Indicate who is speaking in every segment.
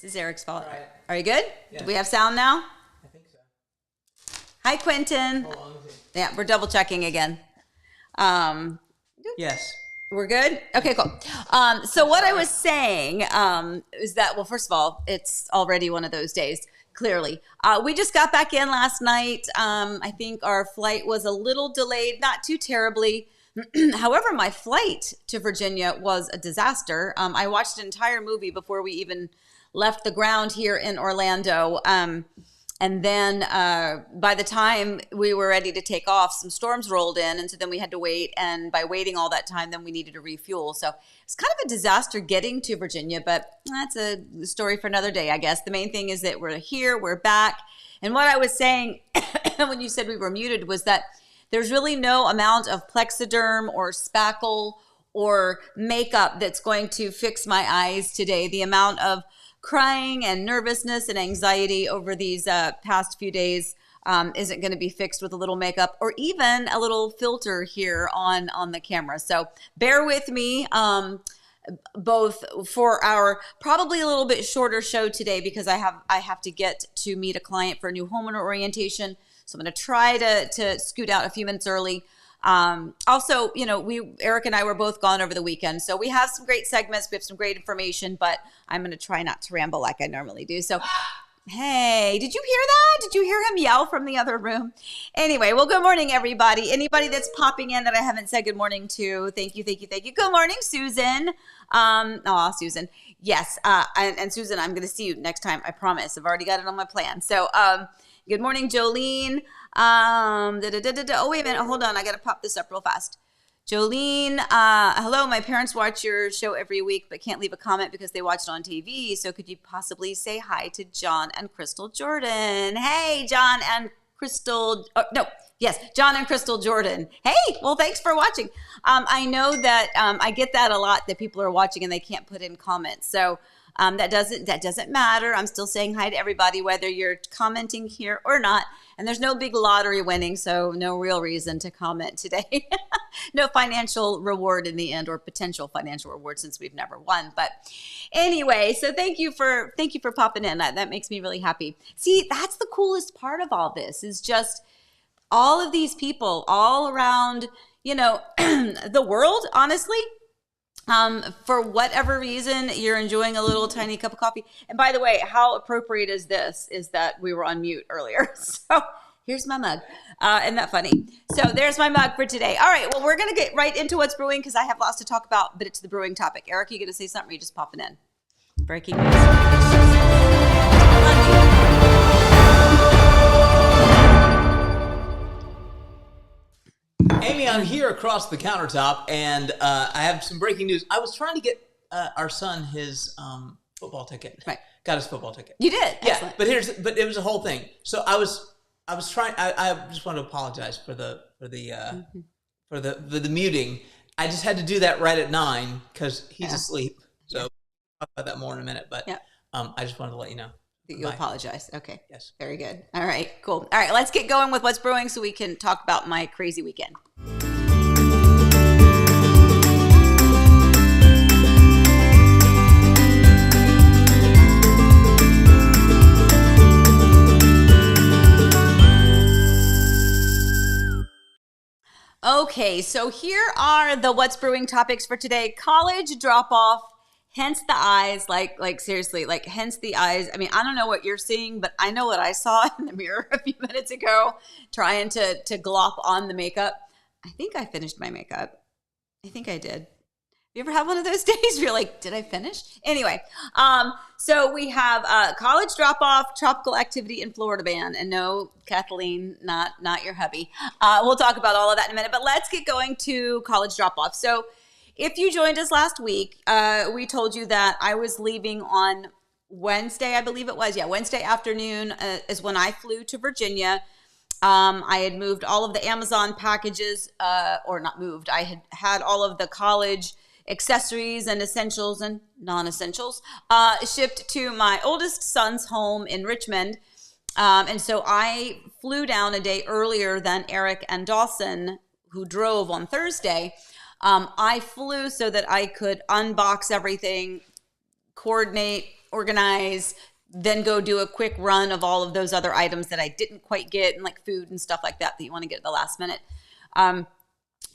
Speaker 1: This is Eric's fault. Right. Are you good? Yeah. Do we have sound now?
Speaker 2: I think so.
Speaker 1: Hi, Quentin.
Speaker 2: Hold on.
Speaker 1: Yeah, we're double checking again.
Speaker 2: Yes.
Speaker 1: We're good? Okay, cool. So what I was saying is that, well, first of all, it's already one of those days, clearly. We just got back in last night. I think our flight was a little delayed, not too terribly. However, my flight to Virginia was a disaster. I watched an entire movie before we even left the ground here in Orlando. And then by the time we were ready to take off, some storms rolled in. And so then we had to wait. And by waiting all that time, then we needed to refuel. So it's kind of a disaster getting to Virginia, but that's a story for another day, I guess. The main thing is that we're here, we're back. And what I was saying when you said we were muted was that there's really no amount of Plexiderm or spackle or makeup that's going to fix my eyes today. The amount of crying and nervousness and anxiety over these past few days isn't going to be fixed with a little makeup or even a little filter here on the camera. So bear with me both for our probably a little bit shorter show today because I have to get to meet a client for a new homeowner orientation. So I'm going to try to scoot out a few minutes early. Also, you know, Eric and I were both gone over the weekend, so we have some great segments. We have some great information, but I'm going to try not to ramble like I normally do. So, hey, did you hear that? Did you hear him yell from the other room? Anyway, well, good morning, everybody. Anybody that's popping in that I haven't said good morning to, thank you, thank you, thank you. Good morning, Susan. Susan. Yes, and Susan, I'm going to see you next time. I promise. I've already got it on my plan. So, good morning, Jolene. Oh, wait a minute. Hold on. I got to pop this up real fast. Jolene, hello. My parents watch your show every week, but can't leave a comment because they watch it on TV. So could you possibly say hi to John and Crystal Jordan? Hey, John and Crystal. Oh, no. Yes, John and Crystal Jordan. Hey, well, thanks for watching. I know that I get that a lot, that people are watching and they can't put in comments. So that doesn't matter. I'm still saying hi to everybody, whether you're commenting here or not. And there's no big lottery winning, so no real reason to comment today. No financial reward in the end, or potential financial reward, since we've never won. But anyway, so thank you for popping in. That makes me really happy. See, that's the coolest part of all this, is just all of these people all around, the world, honestly. For whatever reason, you're enjoying a little tiny cup of coffee. And by the way, how appropriate is this, is that we were on mute earlier. So here's my mug. Isn't that funny? So there's my mug for today. All right, well, we're going to get right into what's brewing, because I have lots to talk about, but it's the brewing topic. Eric, you going to say something, or you just popping in? Breaking news.
Speaker 2: Amy, I'm here across the countertop, and I have some breaking news. I was trying to get our son his football ticket.
Speaker 1: Right.
Speaker 2: Got his football ticket.
Speaker 1: You did?
Speaker 2: Yeah. Excellent. But it was a whole thing. So I was trying. I just want to apologize for the muting. I just had to do that right at 9 because he's asleep. So I'll talk about that more in a minute. But I just wanted to let you know.
Speaker 1: You apologize. Okay.
Speaker 2: Yes.
Speaker 1: Very good. All right, cool. All right, let's get going with what's brewing so we can talk about my crazy weekend. Okay, so here are the what's brewing topics for today. College drop-off. Hence the eyes, like seriously, like hence the eyes. I mean, I don't know what you're seeing, but I know what I saw in the mirror a few minutes ago, trying to glop on the makeup. I think I finished my makeup. I think I did. You ever have one of those days where you're like, did I finish? Anyway, so we have college drop-off, tropical activity in Florida ban. And no, Kathleen, not your hubby. We'll talk about all of that in a minute, but let's get going to college drop-off. So if you joined us last week, we told you that I was leaving on Wednesday, I believe it was. Yeah, Wednesday afternoon is when I flew to Virginia. I had moved all of the Amazon packages, or not moved. I had all of the college accessories and essentials and non-essentials shipped to my oldest son's home in Richmond. And so I flew down a day earlier than Eric and Dawson, who drove on Thursday. I flew so that I could unbox everything, coordinate, organize, then go do a quick run of all of those other items that I didn't quite get, and like food and stuff like that you want to get at the last minute.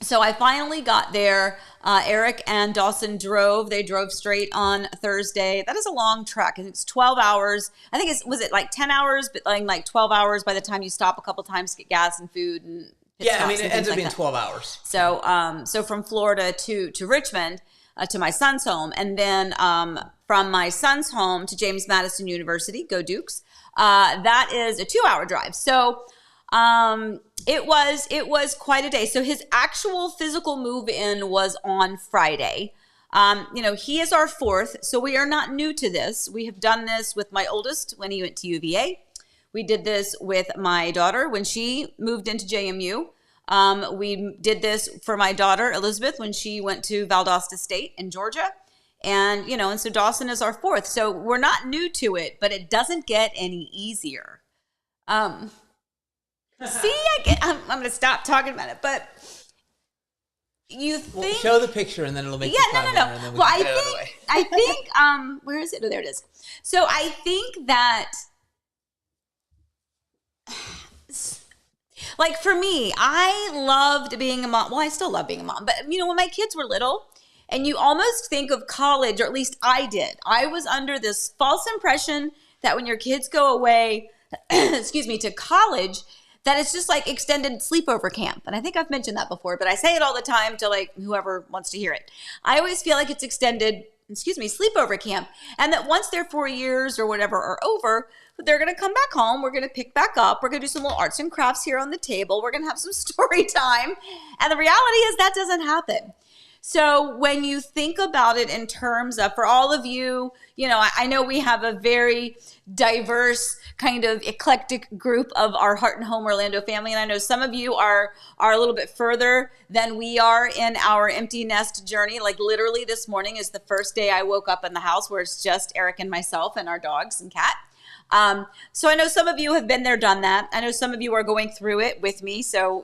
Speaker 1: So I finally got there. Eric and Dawson drove. They drove straight on Thursday. That is a long trek. I think it's 12 hours. I think was it like 10 hours, but like 12 hours by the time you stop a couple times to get gas and food and
Speaker 2: yeah, I mean, it ends up being 12 hours.
Speaker 1: So, so from Florida to Richmond, to my son's home, and then from my son's home to James Madison University, go Dukes. That is a 2-hour drive. So, it was quite a day. So his actual physical move in was on Friday. He is our fourth, so we are not new to this. We have done this with my oldest when he went to UVA. We did this with my daughter when she moved into JMU. We did this for my daughter, Elizabeth, when she went to Valdosta State in Georgia. And, and so Dawson is our fourth. So we're not new to it, but it doesn't get any easier. I'm going to stop talking about it, but you think...
Speaker 2: Well, show the picture and then it'll make
Speaker 1: no. Well, I think, where is it? Oh, there it is. So I think that... Like for me, I loved being a mom. Well, I still love being a mom. But, when my kids were little and you almost think of college, or at least I did. I was under this false impression that when your kids go away, to college, that it's just like extended sleepover camp. And I think I've mentioned that before, but I say it all the time to like whoever wants to hear it. I always feel like it's extended sleepover camp. And that once their 4 years or whatever are over, they're going to come back home. We're going to pick back up. We're going to do some little arts and crafts here on the table. We're going to have some story time. And the reality is that doesn't happen. So when you think about it in terms of, for all of you, I know we have a very diverse kind of eclectic group of our Heart and Home Orlando family. And I know some of you are a little bit further than we are in our empty nest journey. Like literally this morning is the first day I woke up in the house where it's just Eric and myself and our dogs and cat. So I know some of you have been there, done that. I know some of you are going through it with me. So,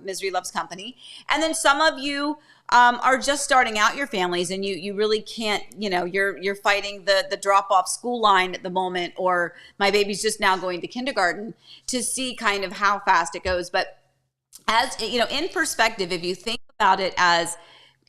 Speaker 1: misery loves company. And then some of you are just starting out your families and you really can't, you're fighting the drop off school line at the moment, or my baby's just now going to kindergarten, to see kind of how fast it goes. But as in perspective, if you think about it as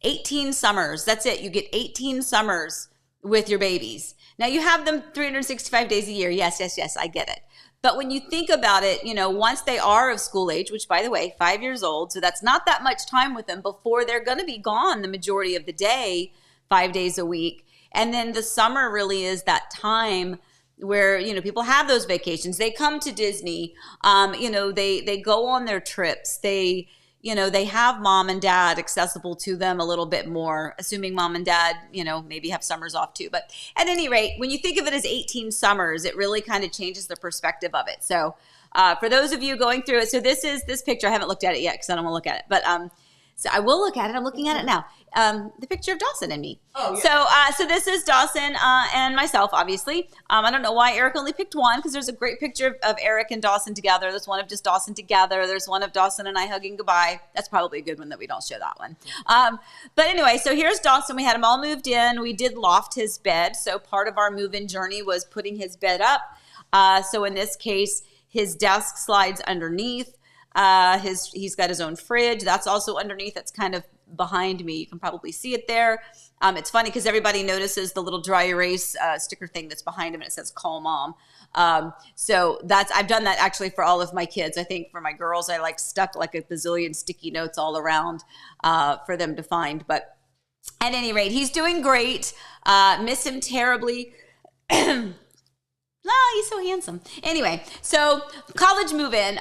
Speaker 1: 18 summers, that's it. You get 18 summers with your babies. Now you have them 365 days a year. Yes, I get it. But when you think about it, once they are of school age, which by the way, 5 years old, so that's not that much time with them before they're going to be gone the majority of the day, 5 days a week. And then the summer really is that time where, people have those vacations. They come to Disney, they go on their trips. They have mom and dad accessible to them a little bit more, assuming mom and dad, maybe have summers off too. But at any rate, when you think of it as 18 summers, it really kind of changes the perspective of it. So for those of you going through it, so this is this picture. I haven't looked at it yet because I don't want to look at it. But so I will look at it. I'm looking at it now. The picture of Dawson and me. Oh, yeah. So this is Dawson and myself, obviously. I don't know why Eric only picked one, because there's a great picture of Eric and Dawson together. There's one of just Dawson together. There's one of Dawson and I hugging goodbye. That's probably a good one that we don't show that one. But anyway, so here's Dawson. We had him all moved in. We did loft his bed. So part of our move-in journey was putting his bed up. So in this case, his desk slides underneath. He's got his own fridge. That's also underneath. That's kind of behind me. You can probably see it there. It's funny because everybody notices the little dry erase sticker thing that's behind him, and it says "Call Mom." So I've done that actually for all of my kids. I think for my girls, I stuck like a bazillion sticky notes all around for them to find. But at any rate, he's doing great. Miss him terribly. He's so handsome. Anyway, so college move-in.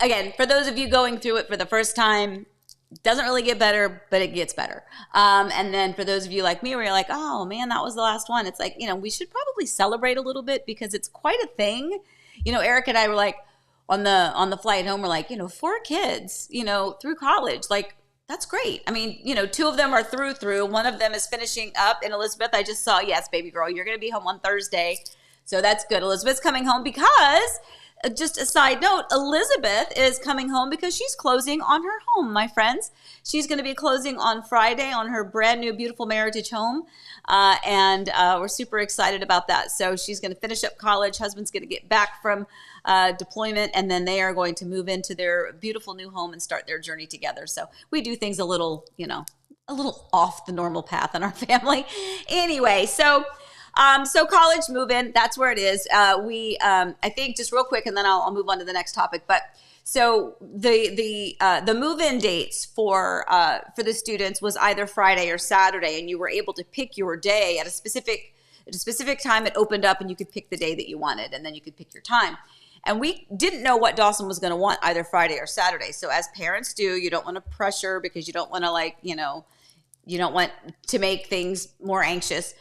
Speaker 1: Again, for those of you going through it for the first time, it doesn't really get better, but it gets better. And then for those of you like me, where you're like, oh man, that was the last one. It's like, we should probably celebrate a little bit because it's quite a thing. Eric and I were like on the flight home, we're like, 4 kids, through college, like that's great. I mean, 2 of them are through. One of them is finishing up. And Elizabeth, I just saw, yes, baby girl, you're going to be home on Thursday. So that's good. Elizabeth's coming home because, just a side note, Elizabeth is coming home because she's closing on her home, my friends. She's going to be closing on Friday on her brand new, beautiful Meritage home. And we're super excited about that. So she's going to finish up college. Husband's going to get back from deployment, and then they are going to move into their beautiful new home and start their journey together. So we do things a little off the normal path in our family. Anyway, so college move-in, that's where it is. I think just real quick, and then I'll move on to the next topic. But so the move-in dates for the students was either Friday or Saturday, and you were able to pick your day at a specific time. It opened up, and you could pick the day that you wanted, and then you could pick your time. And we didn't know what Dawson was going to want either Friday or Saturday. So as parents do, you don't want to pressure because you don't want to you don't want to make things more anxious.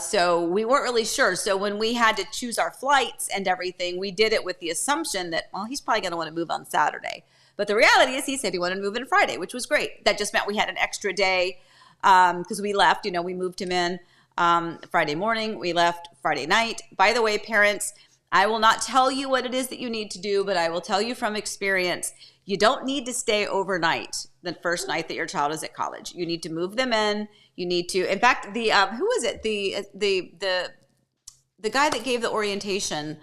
Speaker 1: So we weren't really sure. So when we had to choose our flights and everything, we did it with the assumption that, well, he's probably going to want to move on Saturday. But the reality is he said he wanted to move in Friday, which was great. That just meant we had an extra day because we left, we moved him in Friday morning. We left Friday night. By the way, parents, I will not tell you what it is that you need to do, but I will tell you from experience, you don't need to stay overnight the first night that your child is at college. You need to move them in. You need to, in fact, who was it? The guy that gave the orientation,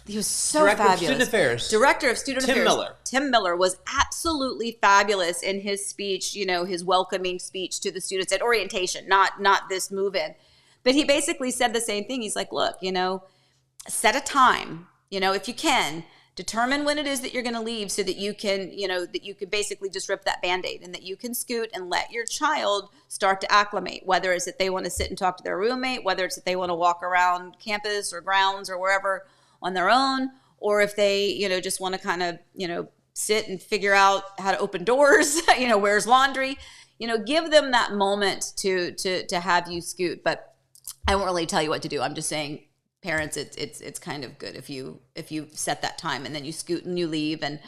Speaker 1: he was so
Speaker 2: Director
Speaker 1: fabulous.
Speaker 2: Of Student Affairs.
Speaker 1: Director of Student Affairs.
Speaker 2: Tim Miller.
Speaker 1: Tim Miller was absolutely fabulous in his speech, his welcoming speech to the students at orientation, not this move-in. But he basically said the same thing. He's like, look, set a time, if you can, Determine when it is that you're going to leave so that you can, that you can basically just rip that Band-Aid and that you can scoot and let your child start to acclimate, whether it's that they want to sit and talk to their roommate, whether it's that they want to walk around campus or grounds or wherever on their own, or if they, just want to kind of, sit and figure out how to open doors, where's laundry, give them that moment to have you scoot. But I won't really tell you what to do. I'm just saying, parents, it's kind of good if you set that time and then you scoot and you leave. And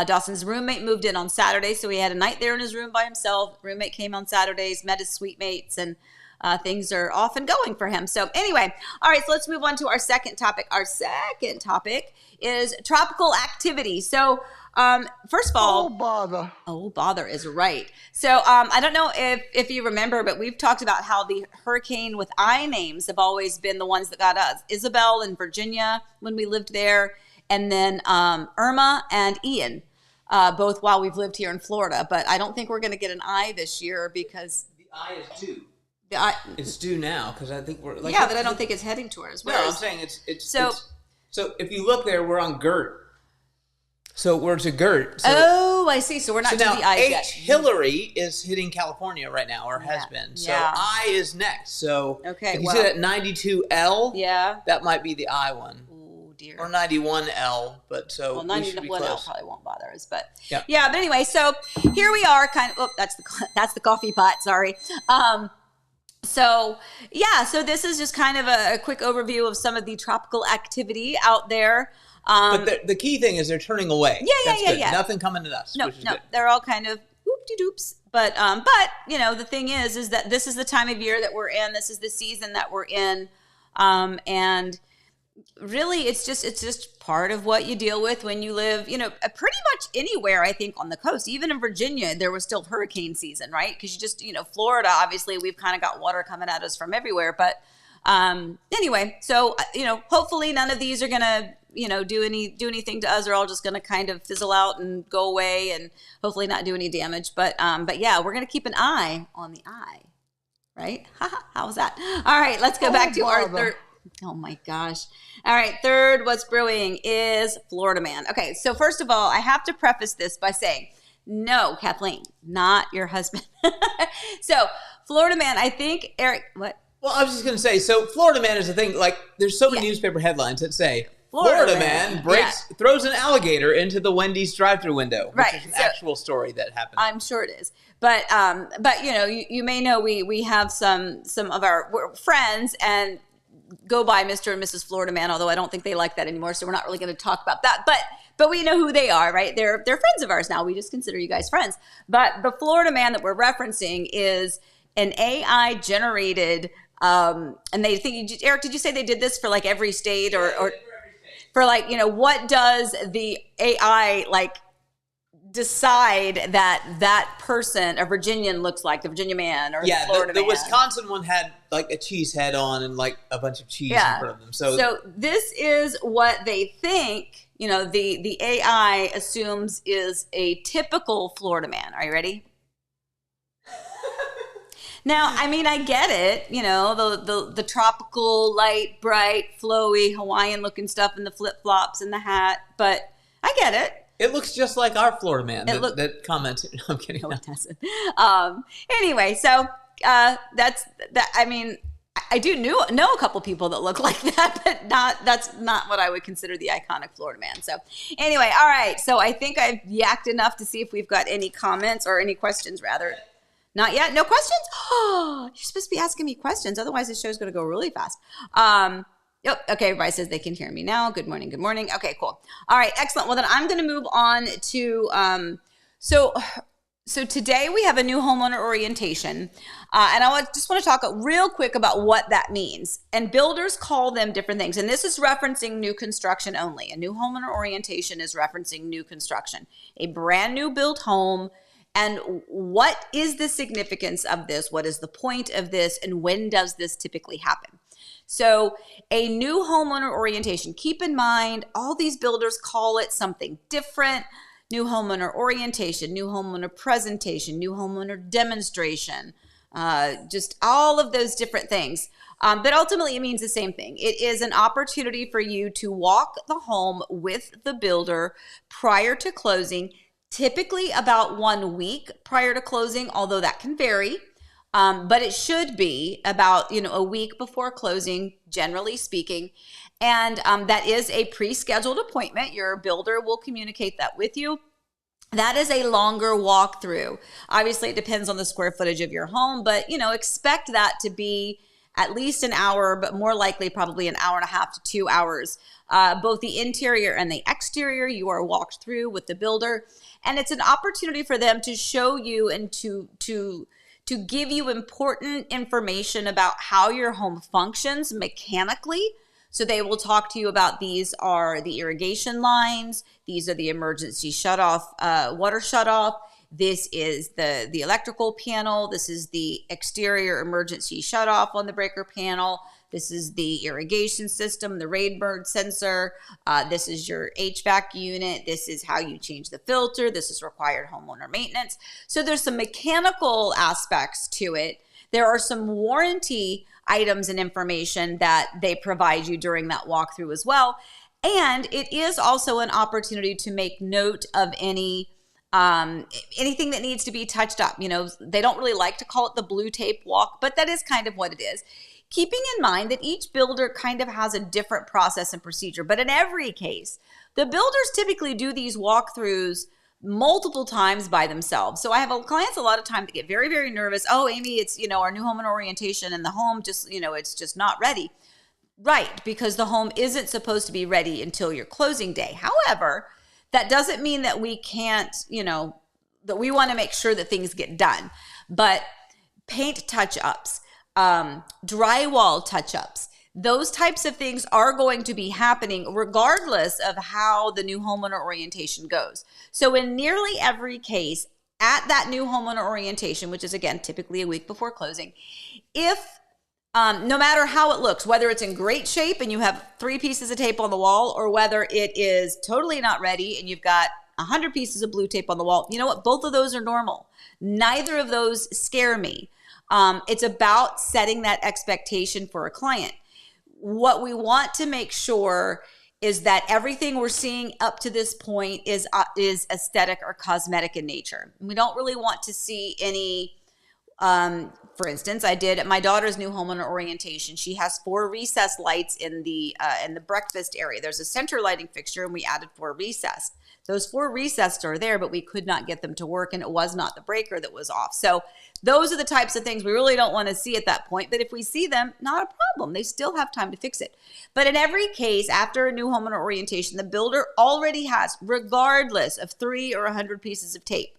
Speaker 1: Dawson's roommate moved in on Saturday, so he had a night there in his room by himself. Roommate came on Saturdays, met his suite mates, and things are off and going for him. So anyway, all right, so let's move on to our second topic. Our second topic is tropical activity. So first of all, oh bother is right. So I don't know if you remember, but we've talked about how the hurricane with I names have always been the ones that got us. Isabel in Virginia when we lived there, and then Irma and Ian, both while we've lived here in Florida. But I don't think we're going to get an I this year because
Speaker 2: the I is due. It's due now because I think we're like
Speaker 1: but I don't think it's heading towards.
Speaker 2: No, I'm saying it's so if you look there, we're on Gert. So we're to Gert. So,
Speaker 1: I see. So we're not to
Speaker 2: now
Speaker 1: the I yet.
Speaker 2: Hillary is hitting California right now, or has been. So I is next. So if you see that 92L, that might be the I one.
Speaker 1: Oh dear.
Speaker 2: Or 91L, but so
Speaker 1: 91L probably won't bother us, but But anyway, so here we are. That's the coffee pot. Sorry. So this is just kind of a quick overview of some of the tropical activity out there.
Speaker 2: But the key thing is they're turning away. Yeah. Nothing coming to us.
Speaker 1: No, good. They're all kind of whoop-de-doops. But the thing is that this is the time of year that we're in. This is the season that we're in, and really, it's just part of what you deal with when you live, pretty much anywhere. I think on the coast, even in Virginia, there was still hurricane season, right? Because you just, Florida, obviously, we've kind of got water coming at us from everywhere. But anyway, so hopefully none of these are gonna do anything to us. They're all just gonna kind of fizzle out and go away, and hopefully not do any damage. But yeah, we're gonna keep an eye on the eye, right? How was that? All right, let's go back to our third. Oh my gosh. All right. Third, what's brewing is Florida Man. Okay. So first of all, I have to preface this by saying, no, Kathleen, not your husband. So Florida Man, I think, Eric, what?
Speaker 2: Well, I was just going to say, so Florida Man is a thing, like there's so many newspaper headlines that say, Florida man throws an alligator into the Wendy's drive-thru window, which is an actual story that happened.
Speaker 1: I'm sure it is. But you may know we have some of our friends and go by Mr. and Mrs. Florida Man, although I don't think they like that anymore, so we're not really going to talk about that. But we know who they are, right? They're friends of ours now. We just consider you guys friends. But the Florida Man that we're referencing is an AI-generated, and they think, Eric, did you say they did this for like every state or for like, what does the AI decide that person, a Virginian, looks like, the Virginia man or the Florida
Speaker 2: the
Speaker 1: man?
Speaker 2: Wisconsin one had like a cheese head on and like a bunch of cheese in front of them.
Speaker 1: So this is what they think, the AI assumes is a typical Florida man. Are you ready? Now, I mean, I get it, the tropical, light, bright, flowy, Hawaiian-looking stuff and the flip-flops and the hat, but I get it.
Speaker 2: It looks just like our Florida man that commented. No, I'm kidding.
Speaker 1: No, it doesn't. Anyway, so that's that. I mean, I do know a couple people that look like that, but that's not what I would consider the iconic Florida man. So anyway, all right. So I think I've yacked enough to see if we've got any comments or any questions, rather. Not yet? No questions? Oh, you're supposed to be asking me questions. Otherwise, this show's going to go really fast. Yep. Okay. Everybody says they can hear me now. Good morning. Good morning. Okay, cool. All right. Excellent. Well, then I'm going to move on to, so today we have a new homeowner orientation. And I just want to talk real quick about what that means. And builders call them different things. And this is referencing new construction only. A new homeowner orientation is referencing new construction, a brand new built home. And what is the significance of this? What is the point of this? And when does this typically happen? So a new homeowner orientation, keep in mind, all these builders call it something different. New homeowner orientation, new homeowner presentation, new homeowner demonstration, just all of those different things. But ultimately, it means the same thing. It is an opportunity for you to walk the home with the builder prior to closing, typically about 1 week prior to closing, although that can vary. But it should be about, a week before closing, generally speaking. And that is a pre-scheduled appointment. Your builder will communicate that with you. That is a longer walkthrough. Obviously, it depends on the square footage of your home, but, expect that to be at least an hour, but more likely probably an hour and a half to 2 hours. Both the interior and the exterior, you are walked through with the builder. And it's an opportunity for them to show you and to give you important information about how your home functions mechanically. So they will talk to you about these are the irrigation lines, these are the emergency shutoff, water shutoff, this is the electrical panel, this is the exterior emergency shutoff on the breaker panel, this is the irrigation system, the Rainbird sensor, this is your HVAC unit, this is how you change the filter, this is required homeowner maintenance. So there's some mechanical aspects to it. There are some warranty items and information that they provide you during that walkthrough as well. And it is also an opportunity to make note of anything that needs to be touched up. They don't really like to call it the blue tape walk, but that is kind of what it is. Keeping in mind that each builder kind of has a different process and procedure, but in every case, the builders typically do these walkthroughs multiple times by themselves. So I have clients a lot of time that get very, very nervous. Oh, Amy, it's, our new home and orientation and the home just, it's just not ready. Right, because the home isn't supposed to be ready until your closing day. However, that doesn't mean that we can't, that we want to make sure that things get done. But paint touch-ups, drywall touch-ups, those types of things are going to be happening regardless of how the new homeowner orientation goes. So in nearly every case at that new homeowner orientation, which is again, typically a week before closing, if no matter how it looks, whether it's in great shape and you have 3 pieces of tape on the wall, or whether it is totally not ready and you've got 100 pieces of blue tape on the wall, you know what? Both of those are normal. Neither of those scare me. It's about setting that expectation for a client. What we want to make sure is that everything we're seeing up to this point is aesthetic or cosmetic in nature. We don't really want to see any, for instance, I did at my daughter's new homeowner orientation. She has 4 recessed lights in the breakfast area. There's a center lighting fixture and we added 4 recessed. Those 4 recessed are there, but we could not get them to work and it was not the breaker that was off. So those are the types of things we really don't want to see at that point. But if we see them, not a problem. They still have time to fix it. But in every case, after a new homeowner orientation, the builder already has, regardless of 3 or 100 pieces of tape,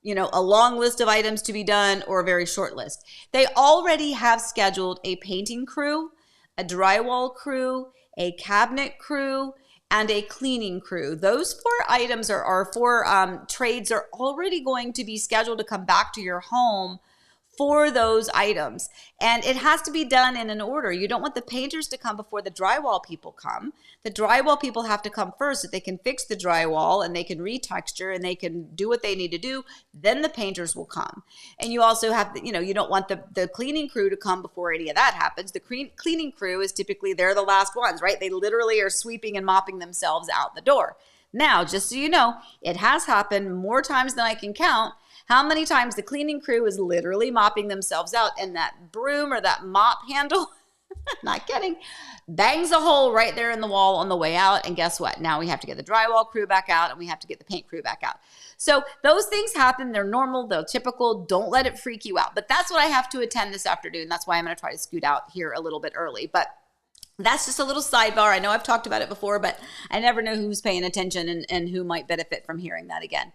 Speaker 1: a long list of items to be done or a very short list. They already have scheduled a painting crew, a drywall crew, a cabinet crew, and a cleaning crew. Those 4 items or 4 trades are already going to be scheduled to come back to your home for those items. And it has to be done in an order. You don't want the painters to come before the drywall people come. The drywall people have to come first so they can fix the drywall and they can retexture and they can do what they need to do. Then the painters will come. And you also have, you don't want the cleaning crew to come before any of that happens. The cleaning crew is typically, they're the last ones, right? They literally are sweeping and mopping themselves out the door. Now, just so you know, it has happened more times than I can count. How many times the cleaning crew is literally mopping themselves out and that broom or that mop handle, not kidding, bangs a hole right there in the wall on the way out. And guess what? Now we have to get the drywall crew back out and we have to get the paint crew back out. So those things happen. They're normal. They're typical. Don't let it freak you out. But that's what I have to attend this afternoon. That's why I'm going to try to scoot out here a little bit early. But that's just a little sidebar. I know I've talked about it before, but I never know who's paying attention and who might benefit from hearing that again.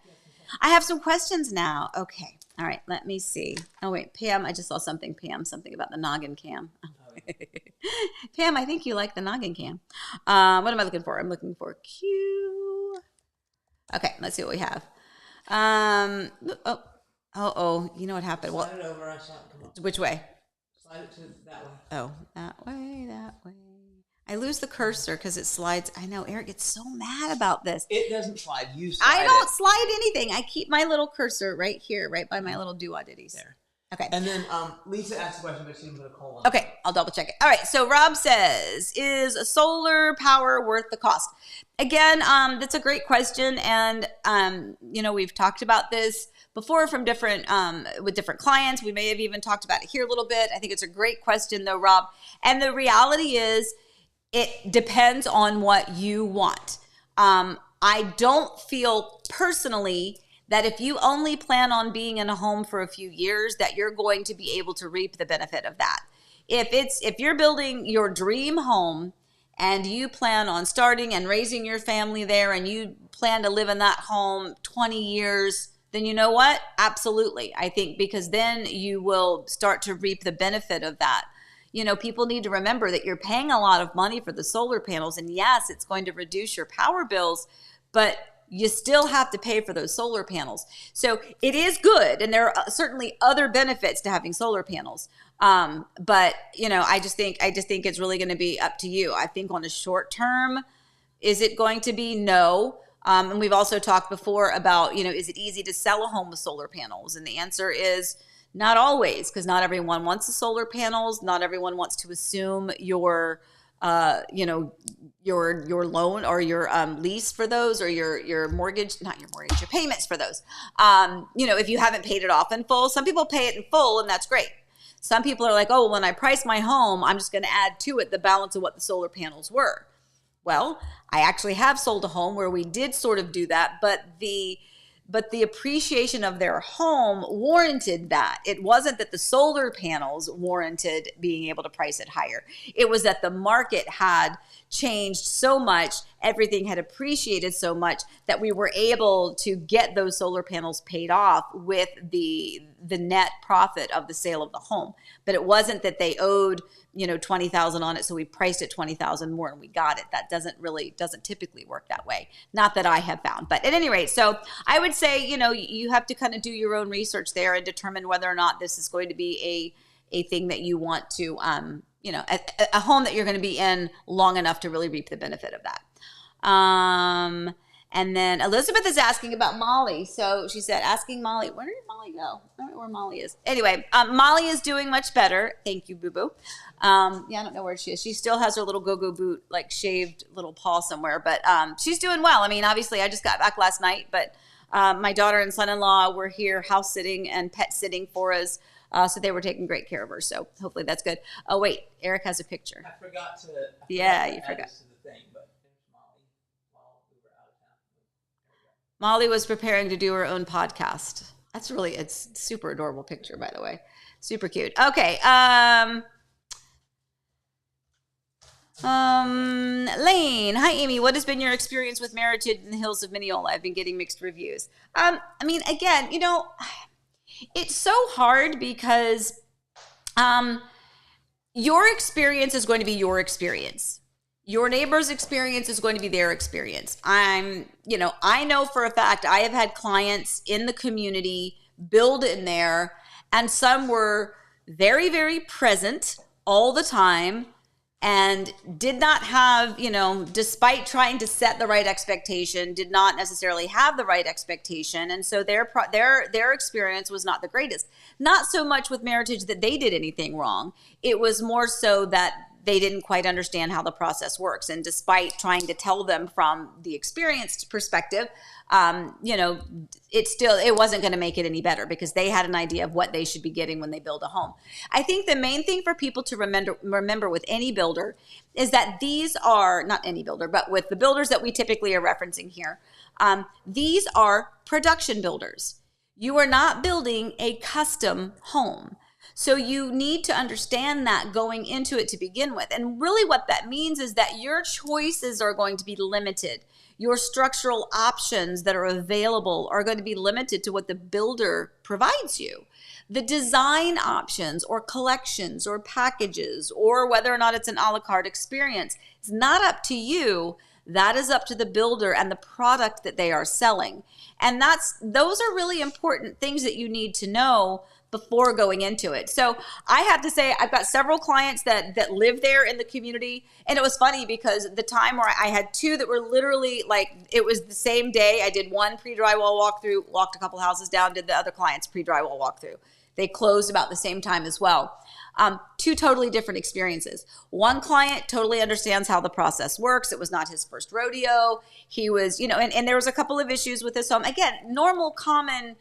Speaker 1: I have some questions now. Okay. All right. Let me see. Oh, wait. Pam, I just saw something. Pam, something about the noggin cam. Pam, I think you like the noggin cam. What am I looking for? I'm looking for Q. Okay. Let's see what we have. You know what happened?
Speaker 3: Slide it over. I saw it come up.
Speaker 1: Which way?
Speaker 3: Slide it to that way.
Speaker 1: Oh, that way. I lose the cursor because it slides. I know Eric gets so mad about this.
Speaker 2: It doesn't slide. You slide
Speaker 1: I don't slide anything. I keep my little cursor right here, right by my little do-oddities.
Speaker 2: There.
Speaker 1: Okay.
Speaker 2: And then Lisa asked a question, but she didn't put a colon.
Speaker 1: Okay, I'll double check it. All right, so Rob says, is solar power worth the cost? Again, that's a great question, and we've talked about this before from different with different clients. We may have even talked about it here a little bit. I think it's a great question, though, Rob. And the reality is, it depends on what you want. I don't feel personally that if you only plan on being in a home for a few years, that you're going to be able to reap the benefit of that. If you're building your dream home and you plan on starting and raising your family there and you plan to live in that home 20 years, then you know what? Absolutely. I think because then you will start to reap the benefit of that. People need to remember that you're paying a lot of money for the solar panels, and yes, it's going to reduce your power bills, but you still have to pay for those solar panels. So it is good. And there are certainly other benefits to having solar panels. But I just think it's really going to be up to you. I think on a short term, is it going to be? No. And we've also talked before about, is it easy to sell a home with solar panels? And the answer is not always, because not everyone wants the solar panels. Not everyone wants to assume your loan or your lease for those, or your mortgage, not your mortgage, your payments for those. If you haven't paid it off in full, some people pay it in full, and that's great. Some people are like, oh, when I price my home, I'm just going to add to it the balance of what the solar panels were. Well, I actually have sold a home where we did sort of do that, but the appreciation of their home warranted that. It wasn't that the solar panels warranted being able to price it higher. It was that the market had changed so much, everything had appreciated so much that we were able to get those solar panels paid off with the net profit of the sale of the home. But it wasn't that they owed $20,000 on it, so we priced it $20,000 more and we got it. That doesn't typically work that way. Not that I have found. But at any rate, so I would say, you have to kind of do your own research there and determine whether or not this is going to be a thing that you want to, a home that you're going to be in long enough to really reap the benefit of that. And then Elizabeth is asking about Molly. So she said, asking Molly, where did Molly go? I don't know where Molly is. Anyway, Molly is doing much better. Thank you, boo-boo. I don't know where she is. She still has her little go-go boot, like shaved little paw somewhere, but she's doing well. I mean, obviously, I just got back last night, but my daughter and son-in-law were here house sitting and pet sitting for us. So they were taking great care of her. So hopefully that's good. Oh, wait, Eric has a picture.
Speaker 2: I forgot to
Speaker 1: you forgot.
Speaker 2: This to the thing, but there's Molly while we were out of town.
Speaker 1: Molly was preparing to do her own podcast. It's super adorable picture, by the way. Super cute. Okay. Lane, hi Amy. What has been your experience with Meritage in the Hills of Mineola? I've been getting mixed reviews. Again, it's so hard because your experience is going to be your experience. Your neighbor's experience is going to be their experience. I know for a fact I have had clients in the community build in there, and some were very, very present all the time and did not have, despite trying to set the right expectation, did not necessarily have the right expectation. And so their experience was not the greatest. Not so much with Meritage that they did anything wrong. It was more so that they didn't quite understand how the process works. And despite trying to tell them from the experienced perspective, it wasn't going to make it any better because they had an idea of what they should be getting when they build a home. I think the main thing for people to remember with any builder is that these are, not any builder, but with the builders that we typically are referencing here, these are production builders. You are not building a custom home. So you need to understand that going into it to begin with. And really what that means is that your choices are going to be limited. Your structural options that are available are going to be limited to what the builder provides you. The design options or collections or packages or whether or not it's an a la carte experience is not up to you. That is up to the builder and the product that they are selling. And those are really important things that you need to know before going into it. So I have to say, I've got several clients that live there in the community. And it was funny because the time where I had two that were literally like, it was the same day. I did one pre-drywall walkthrough, walked a couple houses down, did the other client's pre-drywall walkthrough. They closed about the same time as well. Two totally different experiences. One client totally understands how the process works. It was not his first rodeo. He was, and there was a couple of issues with his home. Again, normal, common,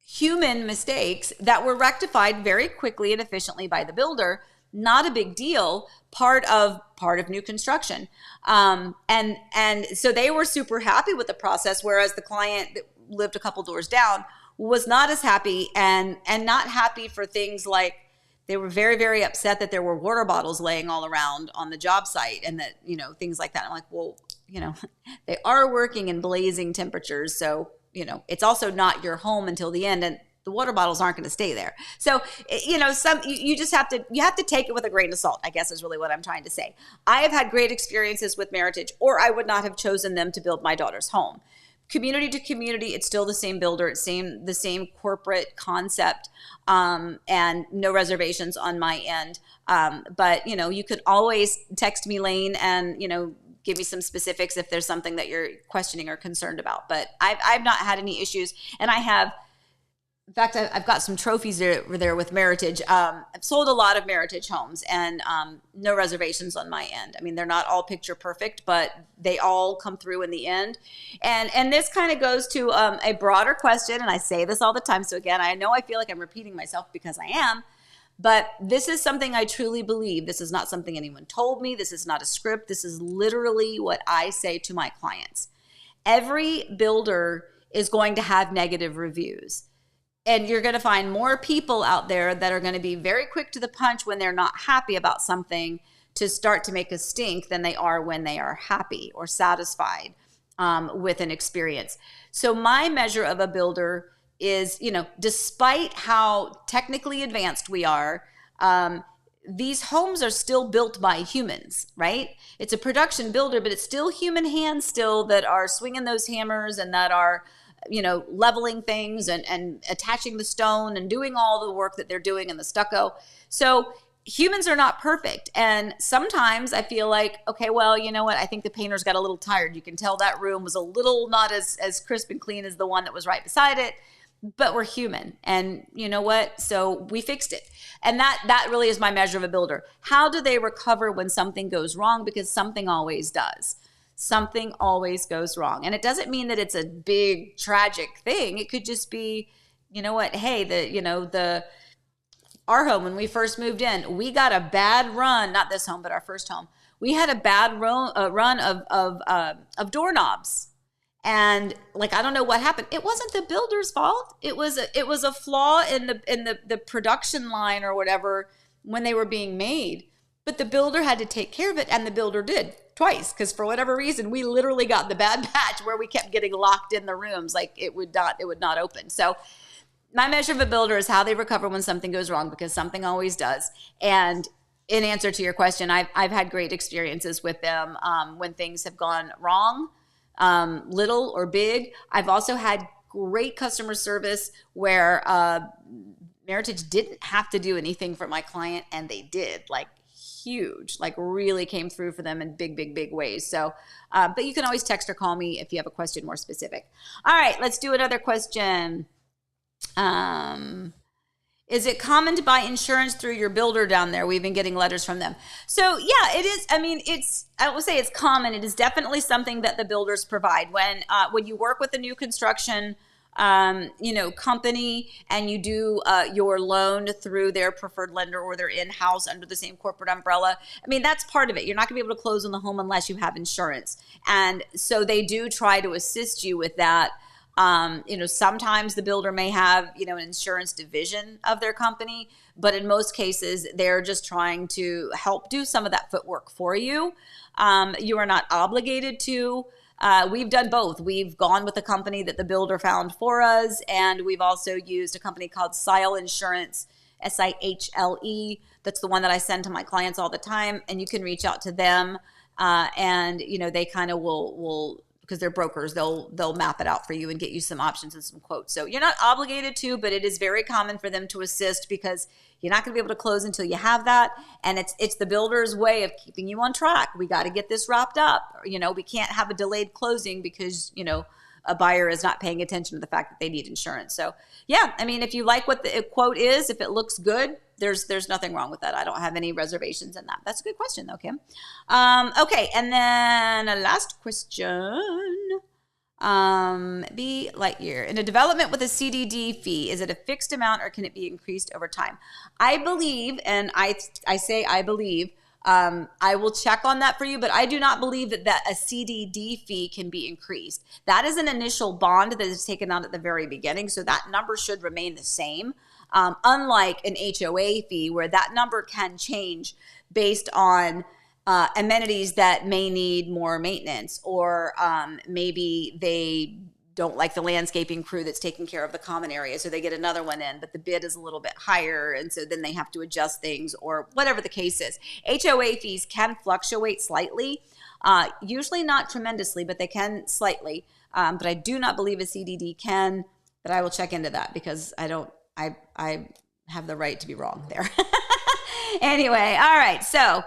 Speaker 1: human mistakes that were rectified very quickly and efficiently by the builder. Not a big deal. Part of new construction. And so they were super happy with the process, whereas the client that lived a couple doors down was not as happy and not happy for things like they were very, very upset that there were water bottles laying all around on the job site and that, things like that. I'm like, well, they are working in blazing temperatures. So, it's also not your home until the end. And the water bottles aren't going to stay there. So, you just have to take it with a grain of salt, I guess is really what I'm trying to say. I have had great experiences with Meritage, or I would not have chosen them to build my daughter's home. Community to community, it's still the same builder, it's the same corporate concept, and no reservations on my end. But, you could always text me, Lane, and, give me some specifics if there's something that you're questioning or concerned about. But I've not had any issues, and in fact, I've got some trophies there with Meritage. I've sold a lot of Meritage homes, and no reservations on my end. I mean, they're not all picture perfect, but they all come through in the end. And this kind of goes to a broader question, and I say this all the time. So again, I know I feel like I'm repeating myself because I am, but this is something I truly believe. This is not something anyone told me. This is not a script. This is literally what I say to my clients. Every builder is going to have negative reviews. And you're going to find more people out there that are going to be very quick to the punch when they're not happy about something to start to make a stink than they are when they are happy or satisfied with an experience. So my measure of a builder is, despite how technically advanced we are, these homes are still built by humans, right? It's a production builder, but it's still human hands still that are swinging those hammers and that are leveling things and attaching the stone and doing all the work that they're doing in the stucco. So humans are not perfect. And sometimes I feel like, okay, well, you know what? I think the painters got a little tired. You can tell that room was a little not as crisp and clean as the one that was right beside it, but we're human. And you know what? So we fixed it. And that really is my measure of a builder. How do they recover when something goes wrong? Because something always does. Something always goes wrong. And it doesn't mean that it's a big tragic thing. It could just be, hey, our home, when we first moved in, we got a bad run, not this home, but our first home. We had a bad run of doorknobs. And I don't know what happened. It wasn't the builder's fault. It was a flaw in the production line or whatever when they were being made. But the builder had to take care of it, and the builder did twice, because for whatever reason, we literally got the bad patch where we kept getting locked in the rooms, it would not open. So my measure of a builder is how they recover when something goes wrong, because something always does. And in answer to your question, I've had great experiences with them when things have gone wrong, little or big. I've also had great customer service where Meritage didn't have to do anything for my client, and they did, huge, really came through for them in big ways. So, but you can always text or call me if you have a question more specific. All right, let's do another question. Is it common to buy insurance through your builder down there? We've been getting letters from them. So yeah, it is. I mean, I will say it's common. It is definitely something that the builders provide. When you work with a new construction company, and you do your loan through their preferred lender or their in-house under the same corporate umbrella. I mean, that's part of it. You're not gonna be able to close on the home unless you have insurance. And so they do try to assist you with that. Sometimes the builder may have, an insurance division of their company, but in most cases, they're just trying to help do some of that footwork for you. You are not obligated to. We've done both. We've gone with a company that the builder found for us, and we've also used a company called Sihle Insurance, Sihle. That's the one that I send to my clients all the time, and you can reach out to them, and they kind of will, because they're brokers, they'll map it out for you and get you some options and some quotes. So you're not obligated to, but it is very common for them to assist, because you're not going to be able to close until you have that. And it's the builder's way of keeping you on track. We got to get this wrapped up. We can't have a delayed closing because, a buyer is not paying attention to the fact that they need insurance. So yeah, I mean, if you like what the quote is, if it looks good, there's nothing wrong with that. I don't have any reservations in that. That's a good question though, Kim. Okay, and then a last question. B Lightyear. In a development with a CDD fee, is it a fixed amount or can it be increased over time? I believe, and I say I believe, I will check on that for you, but I do not believe that a CDD fee can be increased. That is an initial bond that is taken out at the very beginning, so that number should remain the same. Unlike an HOA fee where that number can change based on amenities that may need more maintenance, or maybe they don't like the landscaping crew that's taking care of the common area, so they get another one in, but the bid is a little bit higher, and so then they have to adjust things, or whatever the case is. HOA fees can fluctuate slightly, usually not tremendously, but they can slightly. But I do not believe a CDD can, but I will check into that because I have the right to be wrong there. Anyway, all right, so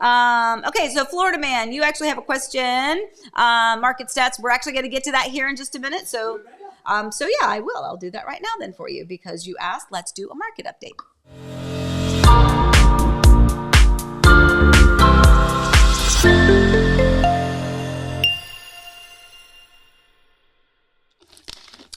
Speaker 1: okay, so Florida Man, you actually have a question. Market stats, we're actually going to get to that here in just a minute. So yeah, I will. I'll do that right now then for you because you asked. Let's do a market update.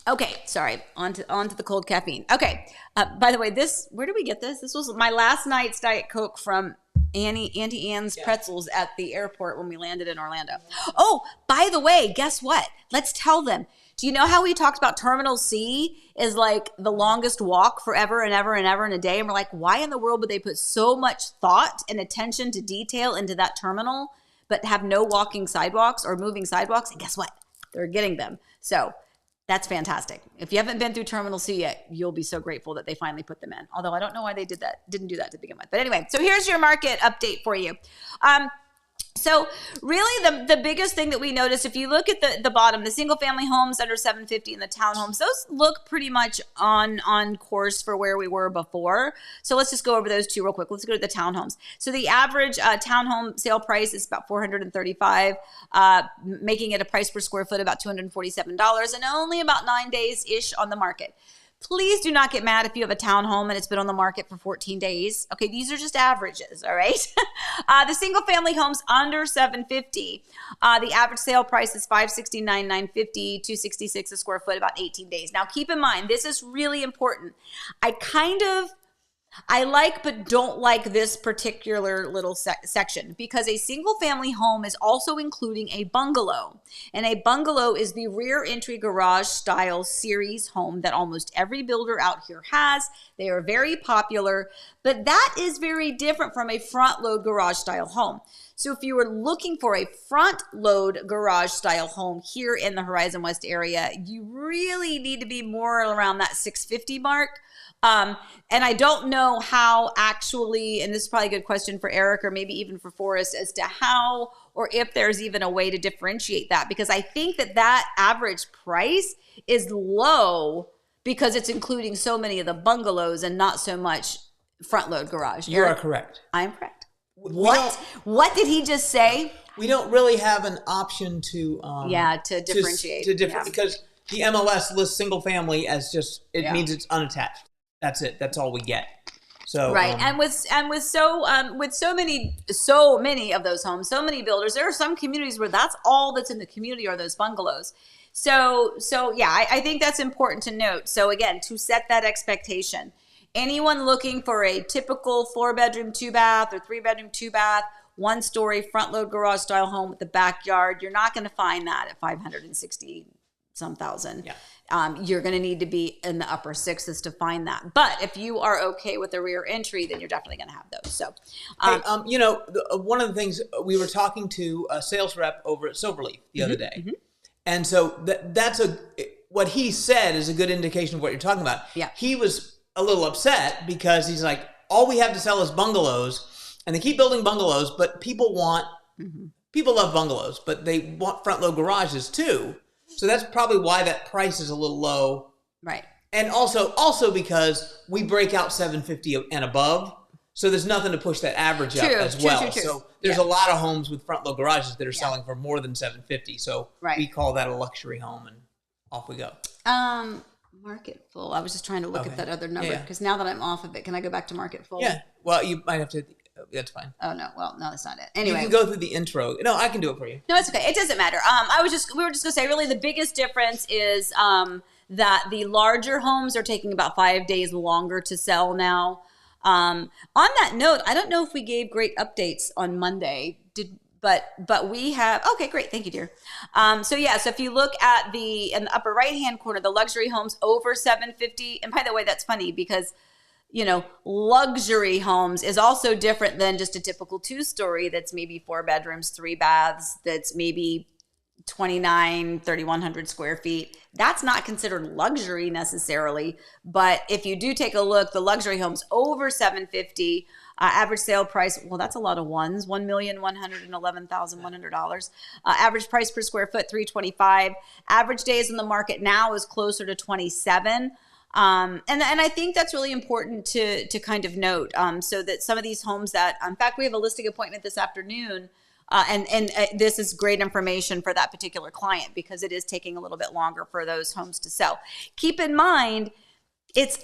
Speaker 1: Okay, sorry, on to the cold caffeine. Okay, by the way, where did we get this? This was my last night's Diet Coke from Auntie Anne's Pretzels at the airport when we landed in Orlando. Oh, by the way, guess what? Let's tell them. Do you know how we talked about Terminal C is like the longest walk forever and ever and ever in a day? And we're like, why in the world would they put so much thought and attention to detail into that terminal, but have no walking sidewalks or moving sidewalks? And guess what? They're getting them. So that's fantastic. If you haven't been through Terminal C yet, you'll be so grateful that they finally put them in. Although I don't know why they didn't do that to begin with. But anyway, so here's your market update for you. So really the biggest thing that we noticed, if you look at the bottom, the single family homes under 750 and the townhomes, those look pretty much on course for where we were before. So let's just go over those two real quick. Let's go to the townhomes. So the average townhome sale price is about $435, making it a price per square foot about $247 and only about 9 days-ish on the market. Please do not get mad if you have a townhome and it's been on the market for 14 days. Okay, these are just averages, all right? The single family homes under 750, the average sale price is $569, $950, $266 a square foot, about 18 days. Now keep in mind, this is really important. I like but don't like this particular little section because a single family home is also including a bungalow. And a bungalow is the rear entry garage style series home that almost every builder out here has. They are very popular, but that is very different from a front load garage style home. So if you were looking for a front load garage style home here in the Horizon West area, you really need to be more around that 650 mark. And I don't know how actually, and this is probably a good question for Eric or maybe even for Forrest, as to how or if there's even a way to differentiate that, because I think that average price is low because it's including so many of the bungalows and not so much front load garage.
Speaker 2: You are correct.
Speaker 1: I am correct. What did he just say?
Speaker 2: We don't really have an option to
Speaker 1: differentiate.
Speaker 2: Because the MLS lists single family as just means it's unattached. That's it. That's all we get. So
Speaker 1: right, and with so many of those homes, so many builders, there are some communities where that's all that's in the community are those bungalows. So yeah, I think that's important to note. So again, to set that expectation, anyone looking for a typical 4-bedroom, 2-bath, or 3-bedroom, 2-bath, 1-story front load garage style home with the backyard, you're not going to find that at $560-some thousand. Yeah. You're going to need to be in the upper sixes to find that. But if you are okay with the rear entry, then you're definitely going to have those. So,
Speaker 2: one of the things, we were talking to a sales rep over at Silverleaf the other day. Mm-hmm. And so that's what he said is a good indication of what you're talking about.
Speaker 1: Yeah.
Speaker 2: He was a little upset because he's like, all we have to sell is bungalows, and they keep building bungalows, but people love bungalows, but they want front load garages too. So that's probably why that price is a little low.
Speaker 1: Right.
Speaker 2: And also because we break out 750 and above. So there's nothing to push that average up as well. True. So there's a lot of homes with front load garages that are selling for more than 750. So we call that a luxury home. And off we go.
Speaker 1: Market full. I was just trying to look
Speaker 2: Okay.
Speaker 1: at that other number
Speaker 2: Yeah.
Speaker 1: because now that I'm off of it, can I go back to market full?
Speaker 2: Yeah. Well, you might have to. That's fine.
Speaker 1: Oh no. Well, no, that's not it.
Speaker 2: You
Speaker 1: Anyway.
Speaker 2: can go through the intro. No, I can do it for you.
Speaker 1: No, it's okay. It doesn't matter. We were just gonna say, really, the biggest difference is that the larger homes are taking about 5 days longer to sell now. On that note, I don't know if we gave great updates on Monday. But we have, okay, great. Thank you, dear. So if you look at in the upper right-hand corner, the luxury homes over 750, and by the way, that's funny because, luxury homes is also different than just a typical 2-story that's maybe 4 bedrooms, 3 baths, that's maybe 3,100 square feet. That's not considered luxury necessarily. But if you do take a look, the luxury homes over 750, average sale price, well, that's a lot of ones, $1,111,100. Average price per square foot, $325. Average days in the market now is closer to 27. And I think that's really important to kind of note, so that some of these homes that, in fact, we have a listing appointment this afternoon. And this is great information for that particular client because it is taking a little bit longer for those homes to sell. Keep in mind, it's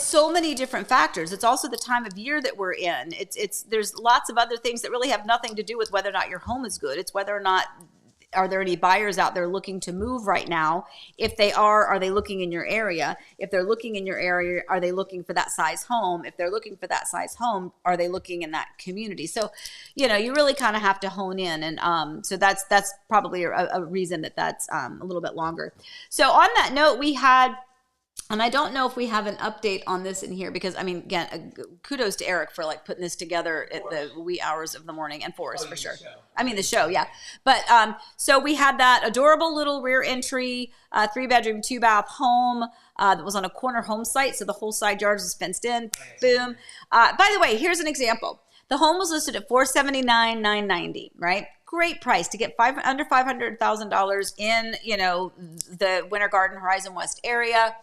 Speaker 1: so many different factors. It's also the time of year that we're in. There's lots of other things that really have nothing to do with whether or not your home is good. It's whether or not, are there any buyers out there looking to move right now? If they are they looking in your area? If they're looking in your area, are they looking for that size home? If they're looking for that size home, are they looking in that community? So, you really kind of have to hone in. And so that's probably a reason that's a little bit longer. So on that note, we had, and I don't know if we have an update on this in here because, again, kudos to Eric for putting this together at the wee hours of the morning, and Forrest for sure. The show, yeah. But so we had that adorable little rear entry, 3-bedroom, 2-bath home that was on a corner home site. So the whole side yard was fenced in. Boom. By the way, here's an example. The home was listed at $479,990, right? Great price to get under $500,000 in, the Winter Garden Horizon West area.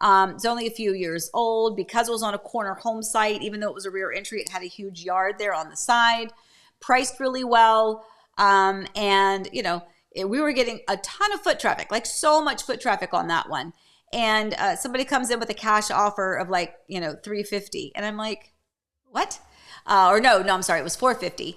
Speaker 1: It's only a few years old because it was on a corner home site. Even though it was a rear entry, it had a huge yard there on the side, priced really well. And we were getting a ton of foot traffic, so much foot traffic on that one. And somebody comes in with a cash offer of $350. And I'm like, what? I'm sorry. It was $450.